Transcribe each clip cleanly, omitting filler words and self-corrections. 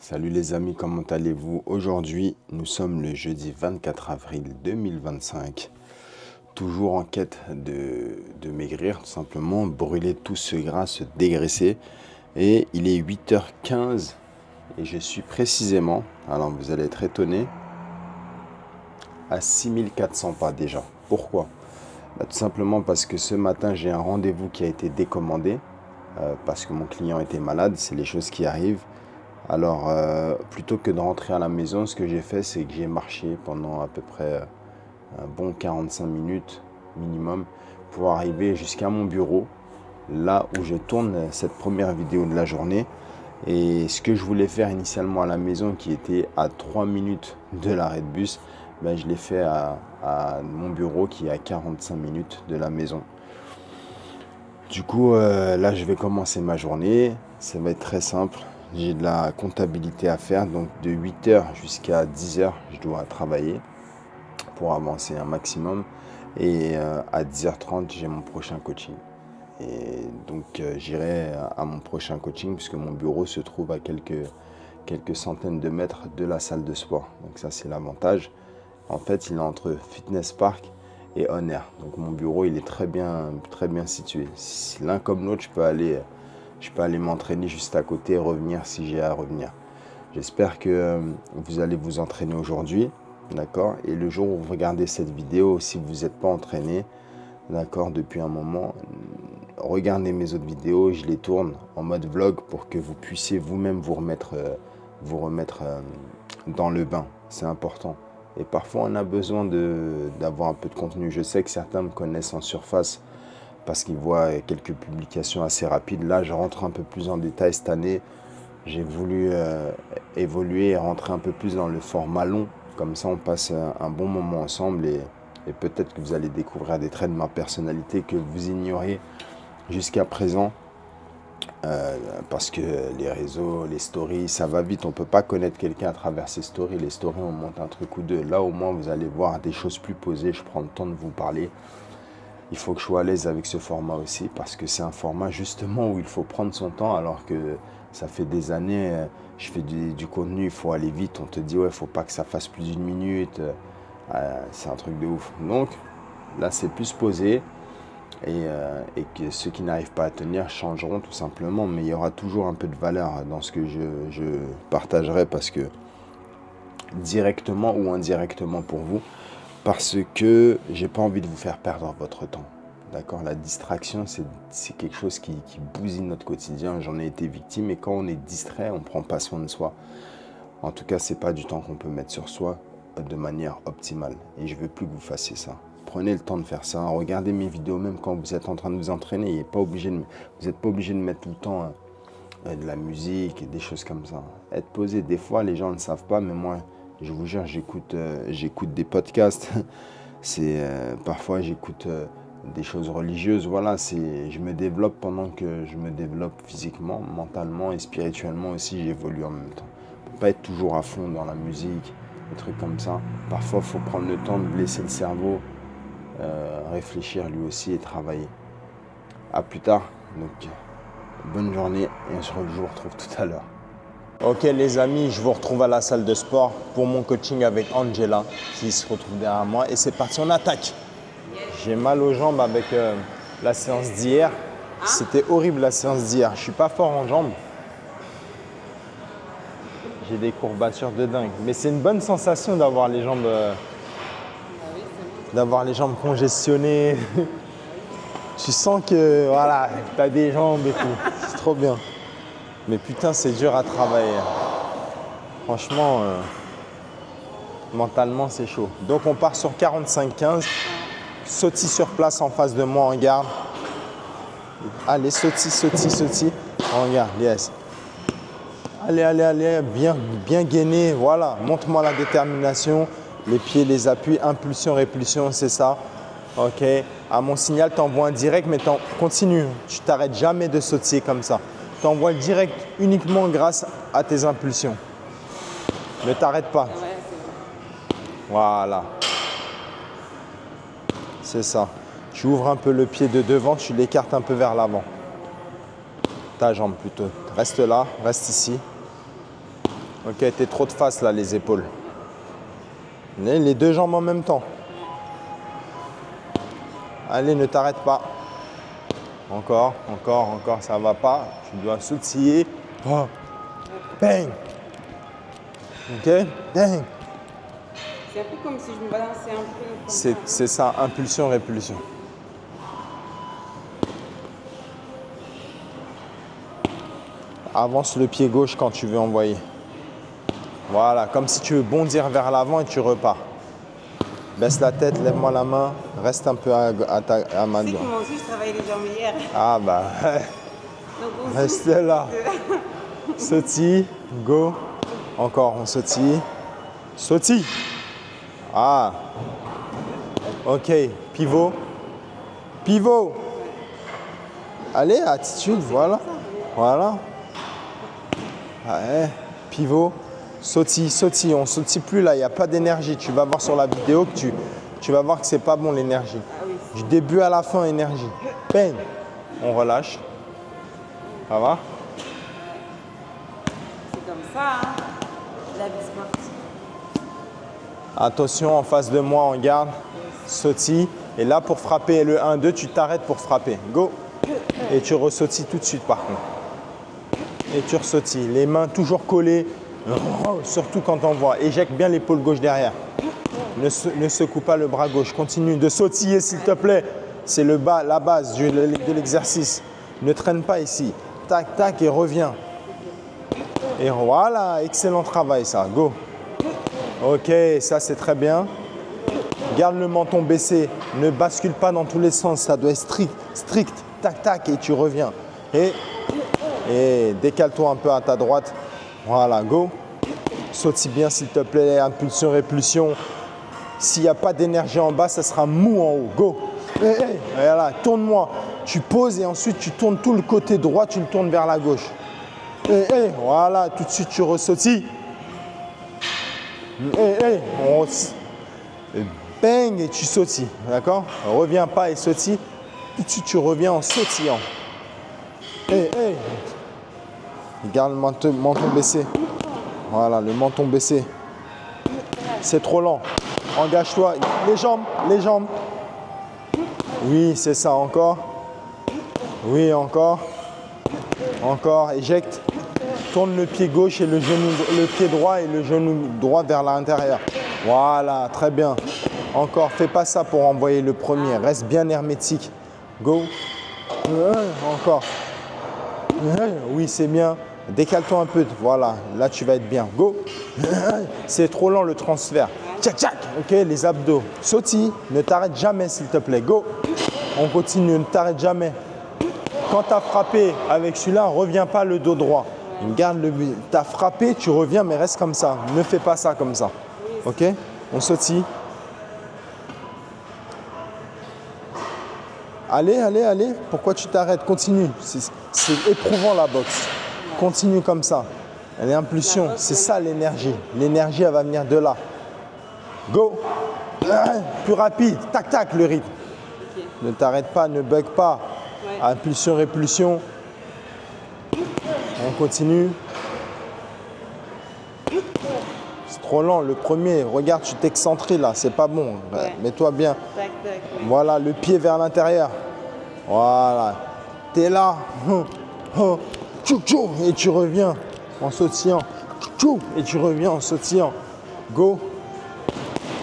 Salut les amis, comment allez-vous? Aujourd'hui, nous sommes le jeudi 24 avril 2025. Toujours en quête de maigrir, tout simplement, brûler tout ce gras, se dégraisser. Et il est 8h15 et je suis précisément, alors vous allez être étonnés, à 6400 pas déjà. Pourquoi? Tout simplement parce que ce matin, j'ai un rendez-vous qui a été décommandé parce que mon client était malade, c'est les choses qui arrivent. Alors, plutôt que de rentrer à la maison, ce que j'ai fait, c'est que j'ai marché pendant à peu près un bon 45 minutes minimum pour arriver jusqu'à mon bureau, là où je tourne cette première vidéo de la journée. Et ce que je voulais faire initialement à la maison, qui était à 3 minutes de l'arrêt de bus, ben, je l'ai fait à mon bureau qui est à 45 minutes de la maison. Du coup, là, je vais commencer ma journée. Ça va être très simple. J'ai de la comptabilité à faire, donc de 8h jusqu'à 10h, je dois travailler pour avancer un maximum. Et à 10h30, j'ai mon prochain coaching. Et donc, j'irai à mon prochain coaching puisque mon bureau se trouve à quelques centaines de mètres de la salle de sport. Donc ça, c'est l'avantage. En fait, il est entre Fitness Park et On Air. Donc mon bureau, il est très bien situé. L'un comme l'autre, je peux aller m'entraîner juste à côté et revenir si j'ai à revenir. J'espère que vous allez vous entraîner aujourd'hui, d'accord? Et le jour où vous regardez cette vidéo, si vous n'êtes pas entraîné, d'accord, depuis un moment, regardez mes autres vidéos, je les tourne en mode vlog pour que vous puissiez vous-même vous remettre dans le bain. C'est important. Et parfois, on a besoin d'avoir un peu de contenu. Je sais que certains me connaissent en surface parce qu'ils voient quelques publications assez rapides. Là, je rentre un peu plus en détail cette année. J'ai voulu évoluer et rentrer un peu plus dans le format long. Comme ça, on passe un bon moment ensemble et peut-être que vous allez découvrir des traits de ma personnalité que vous ignoriez jusqu'à présent. Parce que les réseaux, les stories, ça va vite. On ne peut pas connaître quelqu'un à travers ses stories. Les stories, on monte un truc ou deux. Là, au moins, vous allez voir des choses plus posées. Je prends le temps de vous parler. Il faut que je sois à l'aise avec ce format aussi parce que c'est un format justement où il faut prendre son temps alors que ça fait des années, je fais du contenu, il faut aller vite. On te dit, ouais, il ne faut pas que ça fasse plus d'une minute. C'est un truc de ouf. Donc, là, c'est plus posé. Et que ceux qui n'arrivent pas à tenir changeront tout simplement, mais il y aura toujours un peu de valeur dans ce que je partagerai parce que directement ou indirectement pour vous, parce que j'ai pas envie de vous faire perdre votre temps. D'accord? La distraction, c'est quelque chose qui bousille notre quotidien. J'en ai été victime et quand on est distrait, on ne prend pas soin de soi. En tout cas, ce n'est pas du temps qu'on peut mettre sur soi de manière optimale. Et je ne veux plus que vous fassiez ça. Prenez le temps de faire ça. Regardez mes vidéos même quand vous êtes en train de vous entraîner. Vous n'êtes pas obligé de mettre tout le temps de la musique et des choses comme ça. Être posé, des fois, les gens ne savent pas, mais moi, je vous jure, j'écoute des podcasts. Parfois, j'écoute des choses religieuses. Voilà, je me développe pendant que je me développe physiquement, mentalement et spirituellement aussi. J'évolue en même temps. On ne peut pas être toujours à fond dans la musique, des trucs comme ça. Parfois, il faut prendre le temps de laisser le cerveau réfléchir lui aussi et travailler. À plus tard. Donc, bonne journée et je vous retrouve tout à l'heure. Ok les amis, je vous retrouve à la salle de sport pour mon coaching avec Angela qui se retrouve derrière moi et c'est parti, on attaque. J'ai mal aux jambes avec la séance d'hier. C'était horrible la séance d'hier. Je suis pas fort en jambes. J'ai des courbatures de dingue. Mais c'est une bonne sensation d'avoir les jambes congestionnées. Tu sens que voilà, tu as des jambes et tout. C'est trop bien. Mais putain, c'est dur à travailler. Franchement, mentalement, c'est chaud. Donc, on part sur 45-15. Sautille sur place en face de moi en garde. Allez, sautille. En garde, yes. Allez. Bien gainé. Voilà, montre-moi la détermination. Les pieds, les appuis, impulsion, répulsion, c'est ça. Ok. À mon signal, tu envoies un direct, mais continue. Tu t'arrêtes jamais de sautiller comme ça. Tu envoies le direct uniquement grâce à tes impulsions. Ne t'arrête pas. Voilà. C'est ça. Tu ouvres un peu le pied de devant, tu l'écartes un peu vers l'avant. Ta jambe plutôt. Reste là, reste ici. Ok, t'es trop de face là, les épaules. Les deux jambes en même temps. Allez, ne t'arrête pas. Encore, encore, encore, ça va pas. Tu dois sautiller. Oh. Bang. Ok, bang. C'est un peu comme si je me balançais un peu. C'est ça, impulsion, répulsion. Avance le pied gauche quand tu veux envoyer. Voilà, comme si tu veux bondir vers l'avant et tu repars. Baisse la tête, lève-moi la main, reste un peu à ma Tu sais que moi aussi je travaillais les jambes hier. Ah bah, Donc, reste là. Sautille, go. Encore, on sautille. Sautille. Ah. Ok, pivot. Pivot. Allez, attitude, voilà. Voilà. Ouais, pivot. Sautille, sautille. On sautille plus là, il n'y a pas d'énergie. Tu vas voir sur la vidéo que tu vas voir que c'est pas bon l'énergie. Ah oui. Du début à la fin, énergie. Bang. On relâche. Ça va? C'est comme ça, hein. La vie sportive. Attention, en face de moi, on garde. Sautille. Et là, pour frapper le 1-2, tu t'arrêtes pour frapper. Go. Et tu ressautilles tout de suite par contre. Et tu ressautilles. Les mains toujours collées. Surtout quand on voit. Éjecte bien l'épaule gauche derrière. Ne secoue pas le bras gauche. Continue de sautiller s'il te plaît. C'est la base de l'exercice. Ne traîne pas ici. Tac, tac et reviens. Et voilà, excellent travail ça. Go. Ok, ça c'est très bien. Garde le menton baissé. Ne bascule pas dans tous les sens. Ça doit être strict. Strict. Tac, tac et tu reviens. Et décale-toi un peu à ta droite. Voilà, go. Sautille bien s'il te plaît. Impulsion, répulsion. S'il n'y a pas d'énergie en bas, ça sera mou en haut. Go. Voilà, tourne-moi. Tu poses et ensuite tu tournes tout le côté droit, tu le tournes vers la gauche. Voilà, tout de suite tu ressautilles. Bang et tu sautilles. D'accord? Reviens pas et sautille. Tout de suite tu reviens en sautillant. Garde le menton baissé. Voilà, le menton baissé. C'est trop lent. Engage-toi. Les jambes, les jambes. Oui, c'est ça. Encore. Oui, encore. Encore. Éjecte. Tourne le pied gauche et le pied droit et le genou droit vers l'intérieur. Voilà, très bien. Encore. Fais pas ça pour envoyer le premier. Reste bien hermétique. Go. Encore. Oui, c'est bien. Décale-toi un peu. Voilà, là tu vas être bien. Go. C'est trop lent le transfert. Tchac, tchac. Ok, les abdos. Sautille. Ne t'arrête jamais s'il te plaît. Go. On continue. Ne t'arrête jamais. Quand tu as frappé avec celui-là, reviens pas le dos droit. Garde le but. Tu as frappé, tu reviens, mais reste comme ça. Ne fais pas ça comme ça. Ok? On sautille. Allez, allez, allez. Pourquoi tu t'arrêtes? Continue. C'est éprouvant la boxe. Continue comme ça. L'impulsion, c'est ça l'énergie. L'énergie, elle va venir de là. Go. Plus rapide. Tac, tac, le rythme. Okay. Ne t'arrête pas, ne bug pas. Ouais. Impulsion, répulsion. On continue. C'est trop lent. Le premier, regarde, tu t'excentres là. C'est pas bon. Ouais. Mets-toi bien. Tac, tac, oui. Voilà, le pied vers l'intérieur. Voilà. T'es là. Et tu reviens en sautillant. Et tu reviens en sautillant. Go.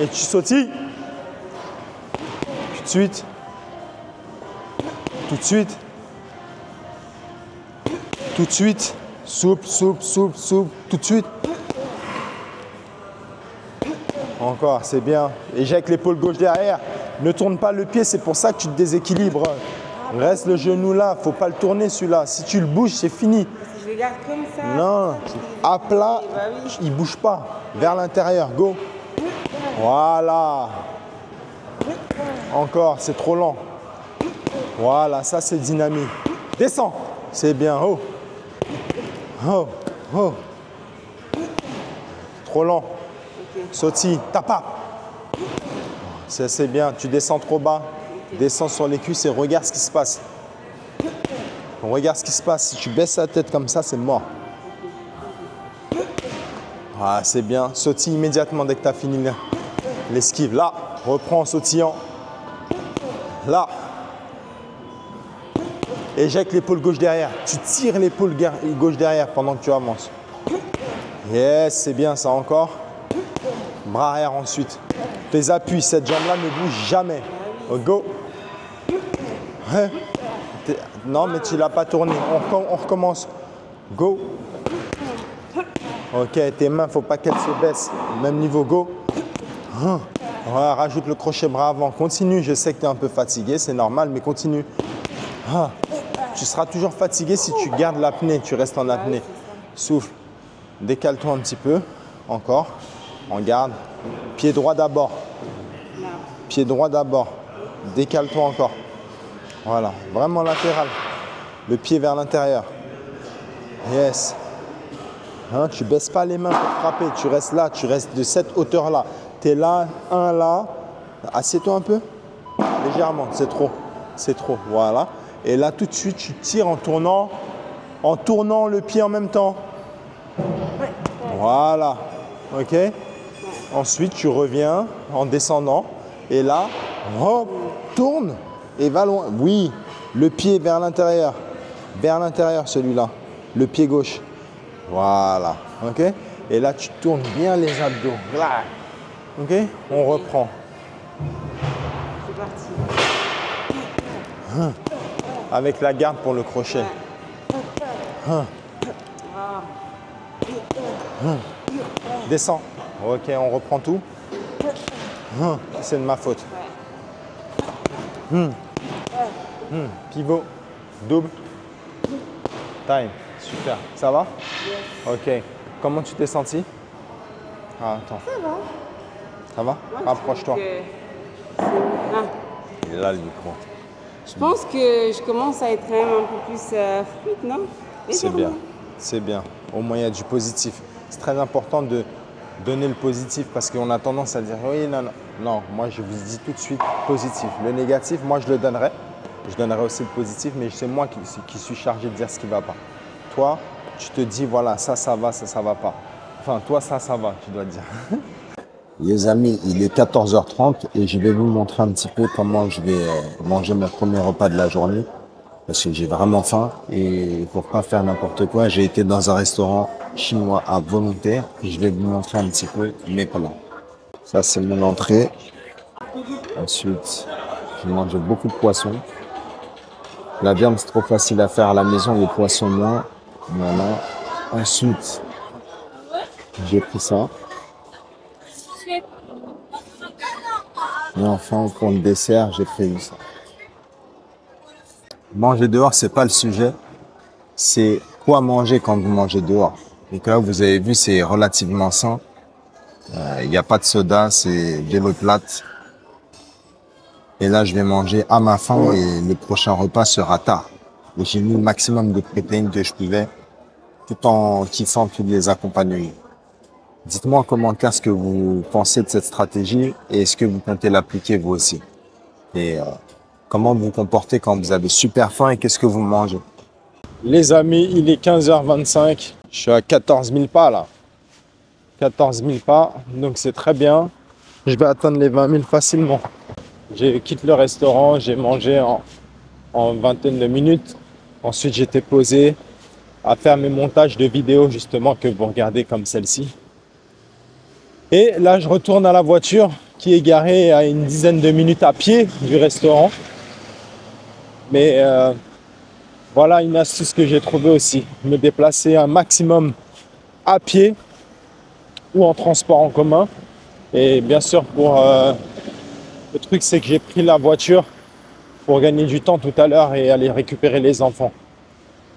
Et tu sautilles. Tout de suite. Tout de suite. Tout de suite. Souple, souple, souple, souple. Tout de suite. Encore, c'est bien. Éjecte l'épaule gauche derrière. Ne tourne pas le pied, c'est pour ça que tu te déséquilibres. Reste le genou là, faut pas le tourner celui-là. Si tu le bouges, c'est fini. Si je le garde comme ça. Non, à plat, il bouge pas. Vers l'intérieur, go. Voilà. Encore, c'est trop lent. Voilà, ça c'est dynamique. Descends. C'est bien. Oh. Oh. Oh. Trop lent. Okay. Sautille. Tapa. C'est bien. Tu descends trop bas. Okay. Descends sur les cuisses et regarde ce qui se passe. Regarde ce qui se passe. Si tu baisses la tête comme ça, c'est mort. Ah, c'est bien. Sautille immédiatement dès que tu as fini l'esquive. Là, reprends en sautillant. Là. Éjecte l'épaule gauche derrière. Tu tires l'épaule gauche derrière pendant que tu avances. Yes, c'est bien ça encore. Bras arrière ensuite. Tes appuis, cette jambe-là ne bouge jamais. Go. Ouais. Non, mais tu ne l'as pas tourné. On recommence. Go. Ok, tes mains, il ne faut pas qu'elles se baissent. Même niveau, go. Ouais, rajoute le crochet bras avant. Continue, je sais que tu es un peu fatigué, c'est normal, mais continue. Tu seras toujours fatigué si tu gardes l'apnée, tu restes en apnée. Souffle. Décale-toi un petit peu. Encore. On garde. Pied droit d'abord. Pied droit d'abord. Décale-toi encore. Voilà. Vraiment latéral. Le pied vers l'intérieur. Yes. Tu ne baisses pas les mains pour frapper. Tu restes là. Tu restes de cette hauteur-là. Tu es là. Un là. Assieds-toi un peu. Légèrement. C'est trop. C'est trop. Voilà. Et là, tout de suite, tu tires en tournant le pied en même temps. Voilà. OK. Ensuite, tu reviens en descendant. Et là, hop, tourne et va loin. Oui, le pied vers l'intérieur. Vers l'intérieur, celui-là. Le pied gauche. Voilà. OK. Et là, tu tournes bien les abdos. OK. On reprend. C'est parti. Avec la garde pour le crochet. Descends. Ok, on reprend tout. C'est de ma faute. Pivot. Double. Time. Super. Ça va? Ok. Comment tu t'es senti? Ah, attends. Ça va. Ça va? Rapproche-toi. Il est là le micro. Je pense que je commence à être quand même un peu plus fluide, non? C'est bien, c'est bien. Au moins, il y a du positif. C'est très important de donner le positif parce qu'on a tendance à dire oui, non, non. Non, moi, je vous dis tout de suite positif. Le négatif, moi, je le donnerai. Je donnerai aussi le positif, mais c'est moi qui suis chargé de dire ce qui ne va pas. Toi, tu te dis, voilà, ça va, ça va pas. Enfin, toi, ça va, tu dois dire. Les amis, il est 14h30 et je vais vous montrer un petit peu comment je vais manger mon premier repas de la journée parce que j'ai vraiment faim et pour pas faire n'importe quoi, j'ai été dans un restaurant chinois à volontaire et je vais vous montrer un petit peu mes plats. Ça, c'est mon entrée. Ensuite, je mange beaucoup de poissons. La viande, c'est trop facile à faire à la maison, les poissons moins. Voilà. Ensuite, j'ai pris ça. Et enfin, pour le dessert, j'ai pris ça. Manger dehors, c'est pas le sujet. C'est quoi manger quand vous mangez dehors. Et que là, vous avez vu, c'est relativement sain. Il n'y a pas de soda, c'est de l'eau plate. Et là, je vais manger à ma faim et le prochain repas sera tard. Et j'ai mis le maximum de protéines que je pouvais, tout en kiffant tous les accompagnements. Dites-moi en commentaire ce que vous pensez de cette stratégie et est-ce que vous comptez l'appliquer vous aussi. Et comment vous vous comportez quand vous avez super faim et qu'est-ce que vous mangez. Les amis, il est 15h25. Je suis à 14 000 pas là. 14 000 pas, donc c'est très bien. Je vais atteindre les 20 000 facilement. Je quitte le restaurant, j'ai mangé en vingtaine de minutes. Ensuite, j'étais posé à faire mes montages de vidéos justement que vous regardez comme celle-ci. Et là, je retourne à la voiture qui est garée à une dizaine de minutes à pied du restaurant. Mais voilà une astuce que j'ai trouvée aussi. Me déplacer un maximum à pied ou en transport en commun. Et bien sûr, le truc, c'est que j'ai pris la voiture pour gagner du temps tout à l'heure et aller récupérer les enfants.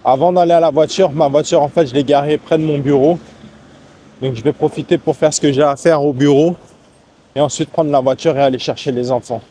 Avant d'aller à la voiture, ma voiture, en fait, je l'ai garée près de mon bureau. Donc, je vais profiter pour faire ce que j'ai à faire au bureau et ensuite prendre la voiture et aller chercher les enfants.